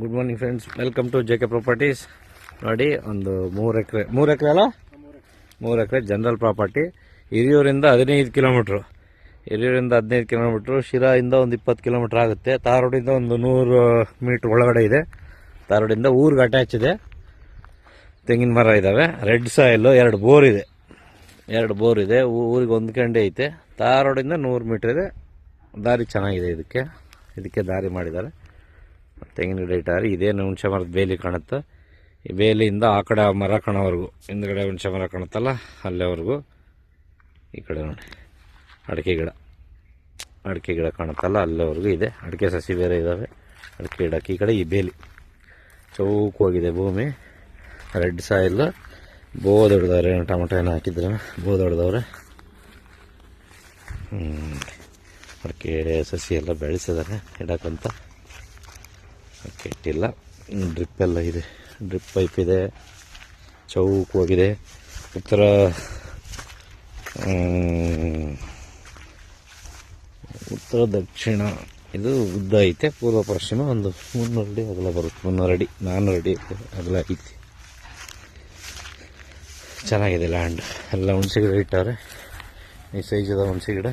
Good morning friends, welcome to J K properties. ನೋಡಿ, ಒಂದು 3 acre ಅಲ್ಲ, 3 ಎಕರೆ ಜನರಲ್ ಪ್ರಾಪರ್ಟಿ. ಹಿರಿಯೂರಿಂದ 15 ಕಿಲೋಮೀಟ್ರು, ಶಿರಾಯಿಂದ ಒಂದು 20 ಕಿಲೋಮೀಟ್ರ್ ಆಗುತ್ತೆ. ತಾರೋಡಿಂದ ಒಂದು 100 ಮೀಟ್ರ್ ಒಳಗಡೆ ಇದೆ. ತಾರೋಡಿಂದ ಊರಿಗೆ ಅಟ್ಯಾಚ್ ಇದೆ. ತೆಂಗಿನ ಮರ ಇದ್ದಾವೆ, ರೆಡ್ ಸಾಯಿಲ್, 2 ಬೋರ್ ಇದೆ. ಊರಿಗೆ ಹೊಂದ್ಕೊಂಡೇ ಐತೆ. ತಾರೋಡಿಂದ 100 ಮೀಟ್ರ್ ಇದೆ. ದಾರಿ ಚೆನ್ನಾಗಿದೆ. ಇದಕ್ಕೆ ದಾರಿ ಮಾಡಿದ್ದಾರೆ. ತೆಂಗಿನ ಗಿಡ ಇಟ್ಟಾರೆ. ಇದೇನು ಹುಣಸೆ ಮರದ ಬೇಲಿ ಕಾಣುತ್ತೆ. ಈ ಬೇಲಿಯಿಂದ ಆ ಕಡೆ ಮರ ಕಾಣೋವರೆಗೂ, ಹಿಂದ್ಗಡೆ ಹುಣಸೆ ಮರ ಕಾಣುತ್ತಲ್ಲ ಅಲ್ಲೇವರೆಗೂ. ಈ ಕಡೆ ನೋಡಿ, ಅಡಿಕೆ ಗಿಡ ಕಾಣುತ್ತಲ್ಲ ಅಲ್ಲೇವರೆಗೂ ಇದೆ. ಅಡಿಕೆ ಸಸಿ ಬೇರೆ ಇದ್ದಾವೆ, ಅಡಿಕೆ ಗಿಡಕ್ಕೆ. ಈ ಕಡೆ ಈ ಬೇಲಿ ಚೌಕವಾಗಿದೆ ಭೂಮಿ. Red soil, ಬೋದೊಡ್ದವ್ರೆ. ಟೊಮಟೊ ಏನೋ ಹಾಕಿದ್ರೆ ಬೋದೊಡ್ದವ್ರೆ. ಅಡಿಕೆ ಸಸಿ ಎಲ್ಲ ಬೆಳೆಸಿದ್ದಾರೆ ಇಡಕ್ಕಂತ. ಕೆಟ್ಟಿಲ್ಲ. ಡ್ರಿಪ್ ಎಲ್ಲ ಇದೆ, ಡ್ರಿಪ್ ಪೈಪ್ ಇದೆ, ಚೌಕವಾಗಿದೆ. ಉತ್ತರ ದಕ್ಷಿಣ ಇದು ಉದ್ದ ಐತೆ. ಪೂರ್ವ ಪಶ್ಚಿಮ ಒಂದು 300 ಅಡಿ ಅಗಲ ಬರುತ್ತೆ. 400 ಅಡಿ ಅಗಲ ಐತಿ. ಚೆನ್ನಾಗಿದೆ ಲ್ಯಾಂಡ್. ಎಲ್ಲ ಹುಣಸೆ ಗಿಡ ಇಟ್ಟಾರೆ. ಈ ಸೈಜದ ಹುಣಸೆ ಗಿಡ.